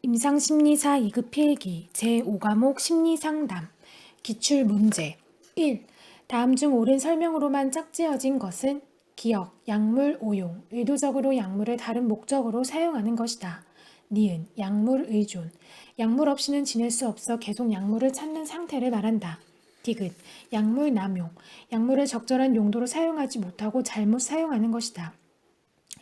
임상심리사 2급 필기 제5과목 심리상담 기출문제 1. 다음 중 옳은 설명으로만 짝지어진 것은 기억, 약물 오용, 의도적으로 약물을 다른 목적으로 사용하는 것이다. 니은, 약물 의존, 약물 없이는 지낼 수 없어 계속 약물을 찾는 상태를 말한다. 디귿, 약물 남용, 약물을 적절한 용도로 사용하지 못하고 잘못 사용하는 것이다.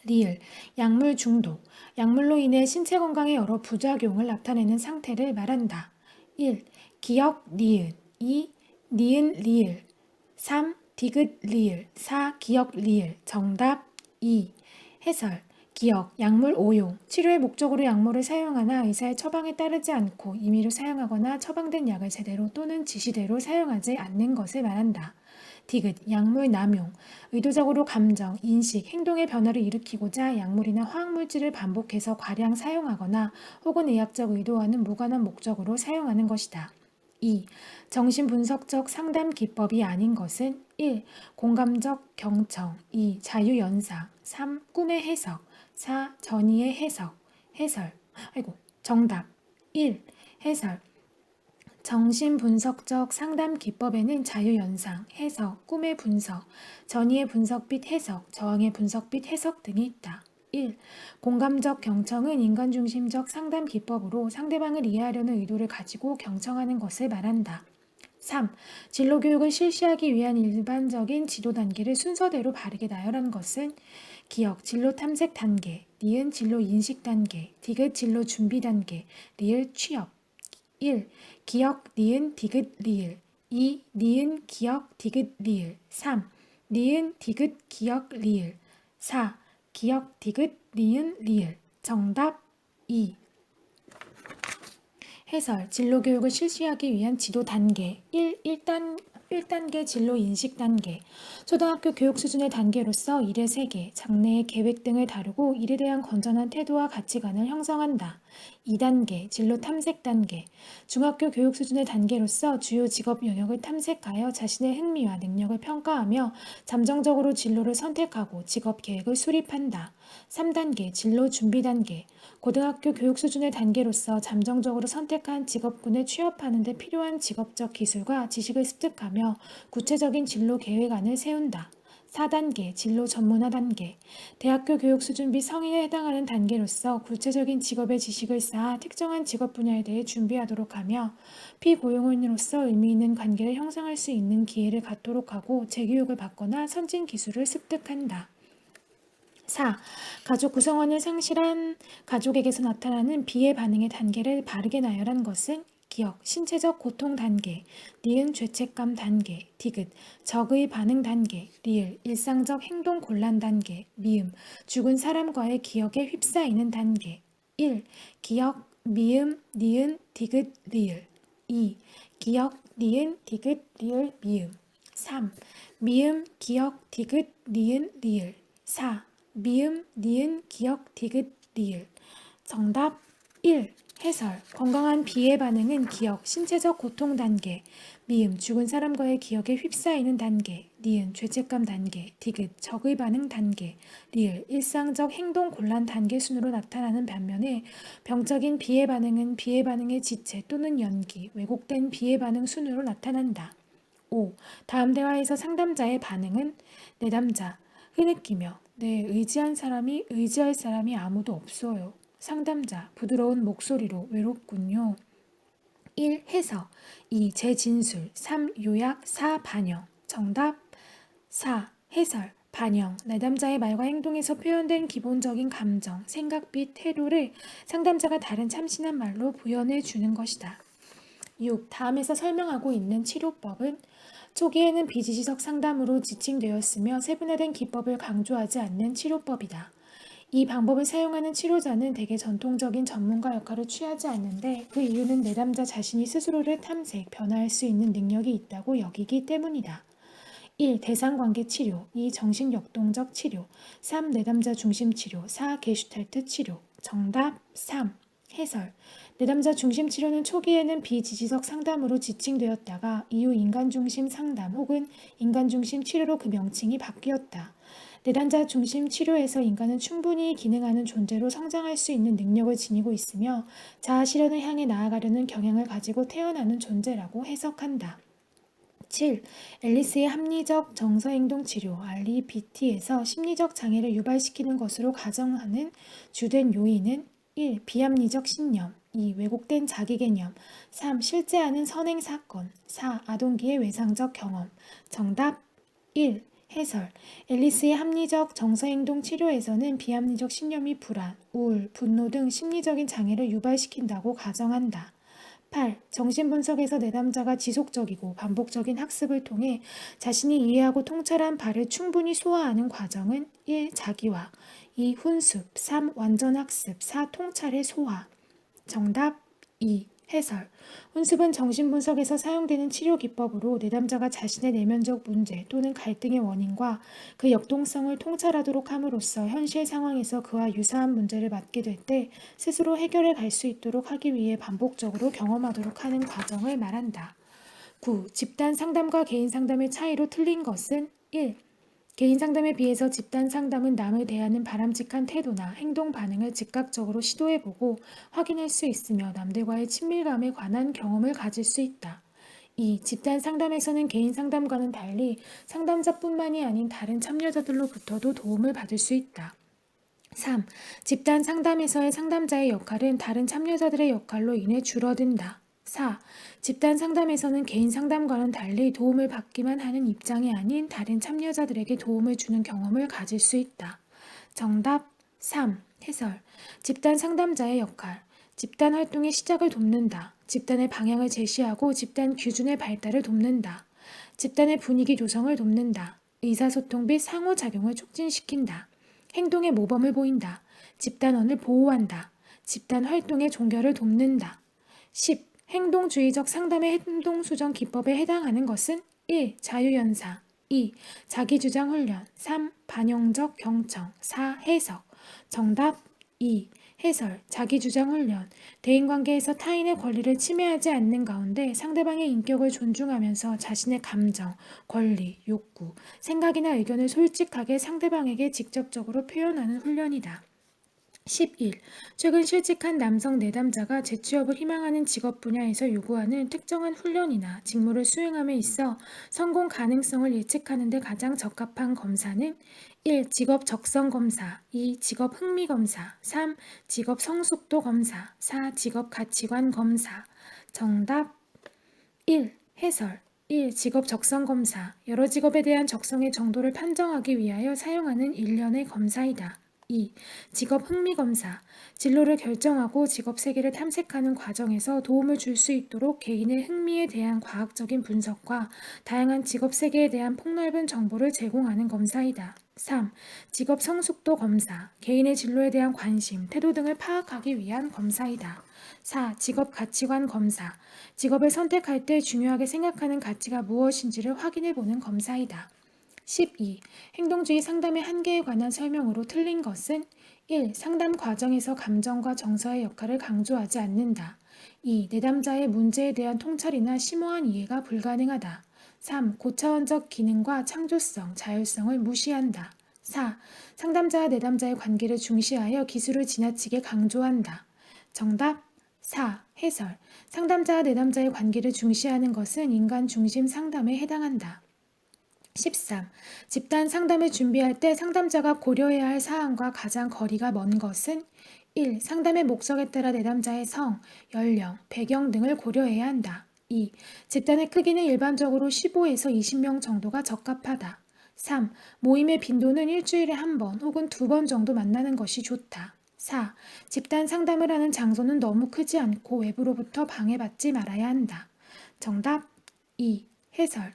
리을, 약물 중독, 약물로 인해 신체 건강에 여러 부작용을 나타내는 상태를 말한다. 1. 기억 니은 2. 니은 리을 3. 디귿 리을 4. 기억 리을 정답 2. 해설 기억, 약물 오용, 치료의 목적으로 약물을 사용하나 의사의 처방에 따르지 않고 임의로 사용하거나 처방된 약을 제대로 또는 지시대로 사용하지 않는 것을 말한다. 디귿, 약물 남용, 의도적으로 감정, 인식, 행동의 변화를 일으키고자 약물이나 화학물질을 반복해서 과량 사용하거나 혹은 의학적 의도와는 무관한 목적으로 사용하는 것이다. 2. 정신분석적 상담 기법이 아닌 것은 1. 공감적 경청 2. 자유연상 3. 꿈의 해석 4. 전이의 해석 정답 1. 해설 정신분석적 상담 기법에는 자유연상, 해석, 꿈의 분석, 전이의 분석 및 해석, 저항의 분석 및 해석 등이 있다. 1. 공감적 경청은 인간중심적 상담 기법으로 상대방을 이해하려는 의도를 가지고 경청하는 것을 말한다. 3. 진로교육을 실시하기 위한 일반적인 지도 단계를 순서대로 바르게 나열한 것은 기억, 진로 탐색 단계, 니은 진로 인식 단계, 디귿 진로 준비 단계, 리을 취업. 1. 기억, 니은, 디귿, 리을 2. 니은, 기억, 디귿, 리을 3. 니은, 디귿, 기억, 리을 4. 기억, 디귿, 니은, 리을 정답 2. 해설, 진로교육을 실시하기 위한 지도 단계 1단계 진로 인식 단계 초등학교 교육 수준의 단계로서 일의 세계, 장래의 계획 등을 다루고 일에 대한 건전한 태도와 가치관을 형성한다. 2단계 진로 탐색 단계 중학교 교육 수준의 단계로서 주요 직업 영역을 탐색하여 자신의 흥미와 능력을 평가하며 잠정적으로 진로를 선택하고 직업 계획을 수립한다. 3단계 진로 준비 단계 고등학교 교육 수준의 단계로서 잠정적으로 선택한 직업군에 취업하는 데 필요한 직업적 기술과 지식을 습득하며 구체적인 진로 계획안을 세운다. 4단계 진로 전문화 단계 대학교 교육 수준 및 성인에 해당하는 단계로서 구체적인 직업의 지식을 쌓아 특정한 직업 분야에 대해 준비하도록 하며 피고용인으로서 의미 있는 관계를 형성할 수 있는 기회를 갖도록 하고 재교육을 받거나 선진 기술을 습득한다. 4. 가족 구성원을 상실한 가족에게서 나타나는 비애 반응의 단계를 바르게 나열한 것은 기억, 신체적 고통 단계, 니은 죄책감 단계, 디귿, 적의 반응 단계, 리을, 일상적 행동 곤란 단계, 미음, 죽은 사람과의 기억에 휩싸이는 단계 1. 기억, 미음, 니은, 디귿, 리을 2. 기억, 니은, 디귿, 리을, 미음 3. 미음, 기억, 디귿, 니은, 리을 4. 미음, 니은, 기억, 디귿, 리을 정답 1. 해설 건강한 비애 반응은 기억, 신체적 고통 단계, 미음, 죽은 사람과의 기억에 휩싸이는 단계, 니은, 죄책감 단계, 디귿, 적의 반응 단계, 리을, 일상적 행동 곤란 단계 순으로 나타나는 반면에 병적인 비애 반응은 비애 반응의 지체 또는 연기, 왜곡된 비애 반응 순으로 나타난다. 5. 다음 대화에서 상담자의 반응은 내담자, 흐느끼며 의지할 사람이 아무도 없어요. 상담자, 부드러운 목소리로 외롭군요. 1. 해석 2. 재진술 3. 요약 4. 반영 정답 4. 해설 반영, 내담자의 말과 행동에서 표현된 기본적인 감정, 생각 및 태도를 상담자가 다른 참신한 말로 부연해 주는 것이다. 6. 다음에서 설명하고 있는 치료법은 초기에는 비지시적 상담으로 지칭되었으며 세분화된 기법을 강조하지 않는 치료법이다. 이 방법을 사용하는 치료자는 대개 전통적인 전문가 역할을 취하지 않는데 그 이유는 내담자 자신이 스스로를 탐색, 변화할 수 있는 능력이 있다고 여기기 때문이다. 1. 대상관계 치료 2. 정신역동적 치료 3. 내담자 중심 치료 4. 게슈탈트 치료 정답 3. 해설 내담자 중심 치료는 초기에는 비지지적 상담으로 지칭되었다가 이후 인간중심 상담 혹은 인간중심 치료로 그 명칭이 바뀌었다. 내담자 중심 치료에서 인간은 충분히 기능하는 존재로 성장할 수 있는 능력을 지니고 있으며 자아 실현을 향해 나아가려는 경향을 가지고 태어나는 존재라고 해석한다. 7. 앨리스의 합리적 정서행동 치료 REBT에서 심리적 장애를 유발시키는 것으로 가정하는 주된 요인은 1. 비합리적 신념 2. 왜곡된 자기개념 3. 실제하는 선행사건 4. 아동기의 외상적 경험 정답 1. 해설 앨리스의 합리적 정서행동 치료에서는 비합리적 신념이 불안, 우울, 분노 등 심리적인 장애를 유발시킨다고 가정한다. 8. 정신분석에서 내담자가 지속적이고 반복적인 학습을 통해 자신이 이해하고 통찰한 바를 충분히 소화하는 과정은 1. 자기화 2. 훈습 3. 완전학습 4. 통찰의 소화 정답 2. 해설 훈습은 정신분석에서 사용되는 치료 기법으로 내담자가 자신의 내면적 문제 또는 갈등의 원인과 그 역동성을 통찰하도록 함으로써 현실 상황에서 그와 유사한 문제를 맞게 될 때 스스로 해결해 갈 수 있도록 하기 위해 반복적으로 경험하도록 하는 과정을 말한다. 9. 집단 상담과 개인 상담의 차이로 틀린 것은 1. 개인 상담에 비해서 집단 상담은 남을 대하는 바람직한 태도나 행동 반응을 즉각적으로 시도해보고 확인할 수 있으며 남들과의 친밀감에 관한 경험을 가질 수 있다. 2. 집단 상담에서는 개인 상담과는 달리 상담자뿐만이 아닌 다른 참여자들로부터도 도움을 받을 수 있다. 3. 집단 상담에서의 상담자의 역할은 다른 참여자들의 역할로 인해 줄어든다. 4. 집단 상담에서는 개인 상담과는 달리 도움을 받기만 하는 입장이 아닌 다른 참여자들에게 도움을 주는 경험을 가질 수 있다. 정답 3. 해설 집단 상담자의 역할 집단 활동의 시작을 돕는다. 집단의 방향을 제시하고 집단 규준의 발달을 돕는다. 집단의 분위기 조성을 돕는다. 의사소통 및 상호작용을 촉진시킨다. 행동의 모범을 보인다. 집단원을 보호한다. 집단 활동의 종결을 돕는다. 10. 행동주의적 상담의 행동수정 기법에 해당하는 것은 1. 자유연사 2. 자기주장 훈련 3. 반영적 경청 4. 해석 정답 2. 해설 자기주장 훈련 대인관계에서 타인의 권리를 침해하지 않는 가운데 상대방의 인격을 존중하면서 자신의 감정, 권리, 욕구, 생각이나 의견을 솔직하게 상대방에게 직접적으로 표현하는 훈련이다. 11. 최근 실직한 남성 내담자가 재취업을 희망하는 직업 분야에서 요구하는 특정한 훈련이나 직무를 수행함에 있어 성공 가능성을 예측하는 데 가장 적합한 검사는 1. 직업 적성 검사 2. 직업 흥미 검사 3. 직업 성숙도 검사 4. 직업 가치관 검사 정답 1. 해설 1. 직업 적성 검사 여러 직업에 대한 적성의 정도를 판정하기 위하여 사용하는 일련의 검사이다. 2. 직업 흥미 검사 진로를 결정하고 직업 세계를 탐색하는 과정에서 도움을 줄 수 있도록 개인의 흥미에 대한 과학적인 분석과 다양한 직업 세계에 대한 폭넓은 정보를 제공하는 검사이다. 3. 직업 성숙도 검사 개인의 진로에 대한 관심, 태도 등을 파악하기 위한 검사이다. 4. 직업 가치관 검사 직업을 선택할 때 중요하게 생각하는 가치가 무엇인지를 확인해보는 검사이다. 12. 행동주의 상담의 한계에 관한 설명으로 틀린 것은 1. 상담 과정에서 감정과 정서의 역할을 강조하지 않는다. 2. 내담자의 문제에 대한 통찰이나 심오한 이해가 불가능하다. 3. 고차원적 기능과 창조성, 자율성을 무시한다. 4. 상담자와 내담자의 관계를 중시하여 기술을 지나치게 강조한다. 정답 4. 해설 상담자와 내담자의 관계를 중시하는 것은 인간 중심 상담에 해당한다. 13. 집단 상담을 준비할 때 상담자가 고려해야 할 사항과 가장 거리가 먼 것은 1. 상담의 목적에 따라 내담자의 성, 연령, 배경 등을 고려해야 한다. 2. 집단의 크기는 일반적으로 15에서 20명 정도가 적합하다. 3. 모임의 빈도는 일주일에 한 번 혹은 2번 정도 만나는 것이 좋다. 4. 집단 상담을 하는 장소는 너무 크지 않고 외부로부터 방해받지 말아야 한다. 정답 2. 해설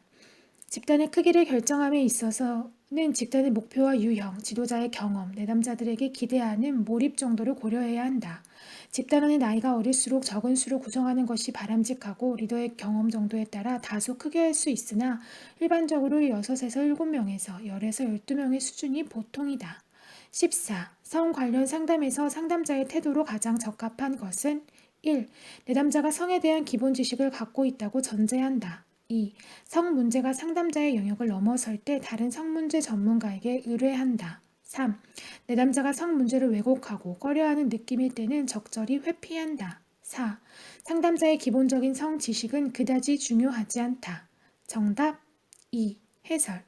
집단의 크기를 결정함에 있어서는 집단의 목표와 유형, 지도자의 경험, 내담자들에게 기대하는 몰입 정도를 고려해야 한다. 집단원의 나이가 어릴수록 적은 수로 구성하는 것이 바람직하고 리더의 경험 정도에 따라 다소 크게 할 수 있으나 일반적으로 6에서 7명에서 10에서 12명의 수준이 보통이다. 14. 성 관련 상담에서 상담자의 태도로 가장 적합한 것은 1. 내담자가 성에 대한 기본 지식을 갖고 있다고 전제한다. 2. 성 문제가 상담자의 영역을 넘어설 때 다른 성문제 전문가에게 의뢰한다. 3. 내담자가 성 문제를 왜곡하고 꺼려하는 느낌일 때는 적절히 회피한다. 4. 상담자의 기본적인 성 지식은 그다지 중요하지 않다. 정답 2. 해설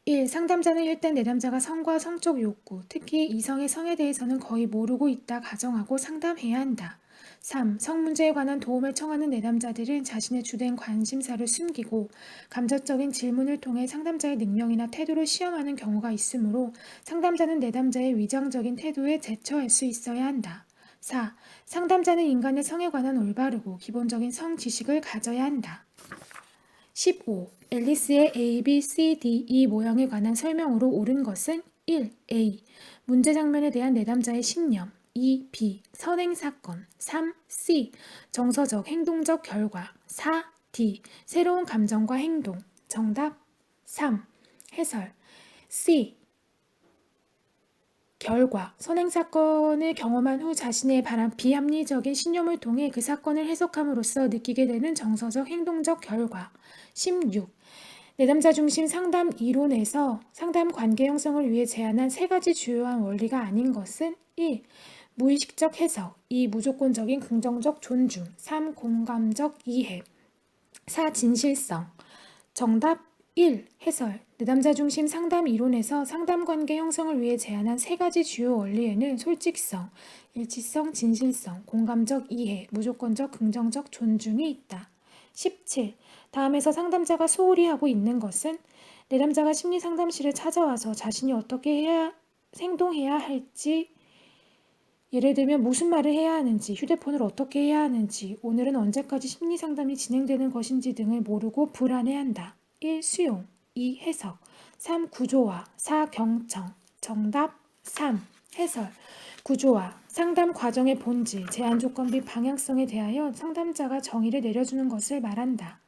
1. 상담자는 일단 내담자가 성과 성적 욕구, 특히 이성의 성에 대해서는 거의 모르고 있다 가정하고 상담해야 한다. 3. 성 문제에 관한 도움을 청하는 내담자들은 자신의 주된 관심사를 숨기고 감정적인 질문을 통해 상담자의 능력이나 태도를 시험하는 경우가 있으므로 상담자는 내담자의 위장적인 태도에 대처할 수 있어야 한다. 4. 상담자는 인간의 성에 관한 올바르고 기본적인 성 지식을 가져야 한다. 15. 앨리스의 A, B, C, D, E 모형에 관한 설명으로 옳은 것은 1. A. 문제 장면에 대한 내담자의 신념 2. B. 선행사건 3. C. 정서적, 행동적 결과 4. D. 새로운 감정과 행동 정답 3. 해설 C. 결과, 선행사건을 경험한 후 자신의 비합리적인 신념을 통해 그 사건을 해석함으로써 느끼게 되는 정서적, 행동적 결과 16. 내담자 중심 상담 이론에서 상담 관계 형성을 위해 제안한 세 가지 주요한 원리가 아닌 것은 1. 무의식적 해석 2. 무조건적인 긍정적 존중 3. 공감적 이해 4. 진실성 정답 1. 해설 내담자 중심 상담 이론에서 상담 관계 형성을 위해 제안한 세 가지 주요 원리에는 솔직성, 일치성, 진실성, 공감적 이해, 무조건적 긍정적 존중이 있다. 17. 다음에서 상담자가 소홀히 하고 있는 것은 내담자가 심리상담실에 찾아와서 자신이 어떻게 행동해야 할지 예를 들면 무슨 말을 해야 하는지, 휴대폰을 어떻게 해야 하는지, 오늘은 언제까지 심리상담이 진행되는 것인지 등을 모르고 불안해한다. 1. 수용 2. 해석 3. 구조화 4. 경청 정답 3. 해설 구조화 상담 과정의 본질, 제한 조건 및 방향성에 대하여 상담자가 정의를 내려주는 것을 말한다.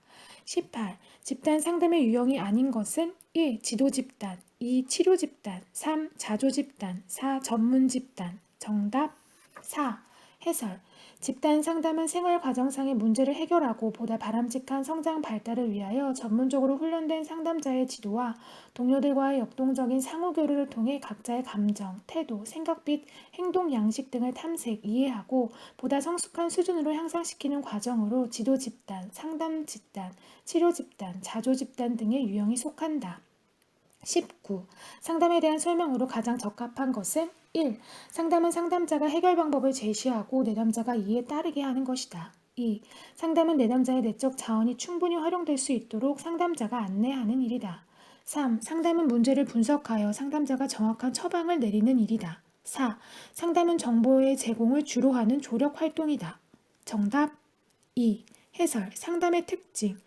18. 집단 상담의 유형이 아닌 것은 1. 지도 집단 2. 치료 집단 3. 자조 집단 4. 전문 집단 정답 4. 해설 집단 상담은 생활 과정상의 문제를 해결하고 보다 바람직한 성장 발달을 위하여 전문적으로 훈련된 상담자의 지도와 동료들과의 역동적인 상호 교류를 통해 각자의 감정, 태도, 생각 및 행동 양식 등을 탐색, 이해하고 보다 성숙한 수준으로 향상시키는 과정으로 지도 집단, 상담 집단, 치료 집단, 자조 집단 등의 유형이 속한다. 19. 상담에 대한 설명으로 가장 적합한 것은 1. 상담은 상담자가 해결 방법을 제시하고 내담자가 이에 따르게 하는 것이다. 2. 상담은 내담자의 내적 자원이 충분히 활용될 수 있도록 상담자가 안내하는 일이다. 3. 상담은 문제를 분석하여 상담자가 정확한 처방을 내리는 일이다. 4. 상담은 정보의 제공을 주로 하는 조력 활동이다. 정답 2. 해설 상담의 특징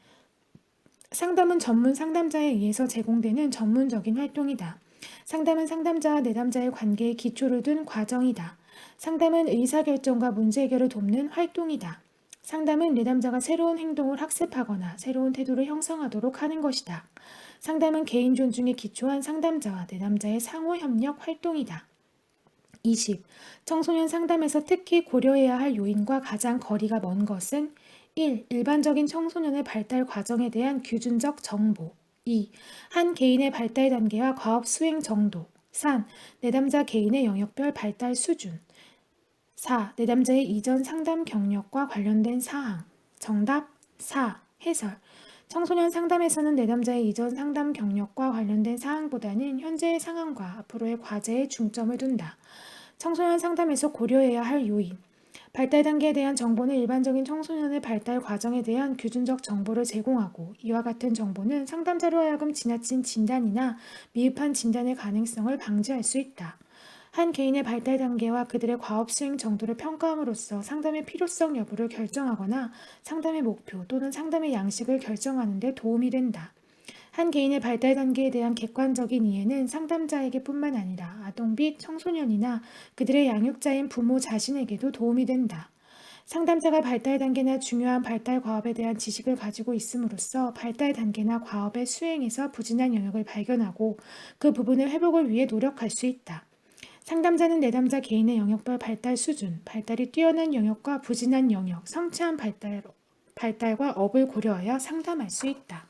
상담은 전문 상담자에 의해서 제공되는 전문적인 활동이다. 상담은 상담자와 내담자의 관계에 기초를 둔 과정이다. 상담은 의사결정과 문제 해결을 돕는 활동이다. 상담은 내담자가 새로운 행동을 학습하거나 새로운 태도를 형성하도록 하는 것이다. 상담은 개인 존중에 기초한 상담자와 내담자의 상호 협력 활동이다. 20. 청소년 상담에서 특히 고려해야 할 요인과 가장 거리가 먼 것은 1. 일반적인 청소년의 발달 과정에 대한 규준적 정보 2. 한 개인의 발달 단계와 과업 수행 정도 3. 내담자 개인의 영역별 발달 수준 4. 내담자의 이전 상담 경력과 관련된 사항 정답 4. 해설 청소년 상담에서는 내담자의 이전 상담 경력과 관련된 사항보다는 현재의 상황과 앞으로의 과제에 중점을 둔다. 청소년 상담에서 고려해야 할 요인 발달 단계에 대한 정보는 일반적인 청소년의 발달 과정에 대한 규준적 정보를 제공하고 이와 같은 정보는 상담자로 하여금 지나친 진단이나 미흡한 진단의 가능성을 방지할 수 있다. 한 개인의 발달 단계와 그들의 과업 수행 정도를 평가함으로써 상담의 필요성 여부를 결정하거나 상담의 목표 또는 상담의 양식을 결정하는 데 도움이 된다. 한 개인의 발달 단계에 대한 객관적인 이해는 상담자에게 뿐만 아니라 아동 및 청소년이나 그들의 양육자인 부모 자신에게도 도움이 된다. 상담자가 발달 단계나 중요한 발달 과업에 대한 지식을 가지고 있음으로써 발달 단계나 과업의 수행에서 부진한 영역을 발견하고 그 부분의 회복을 위해 노력할 수 있다. 상담자는 내담자 개인의 영역별 발달 수준, 발달이 뛰어난 영역과 부진한 영역, 성취한 발달 발달과 업을 고려하여 상담할 수 있다.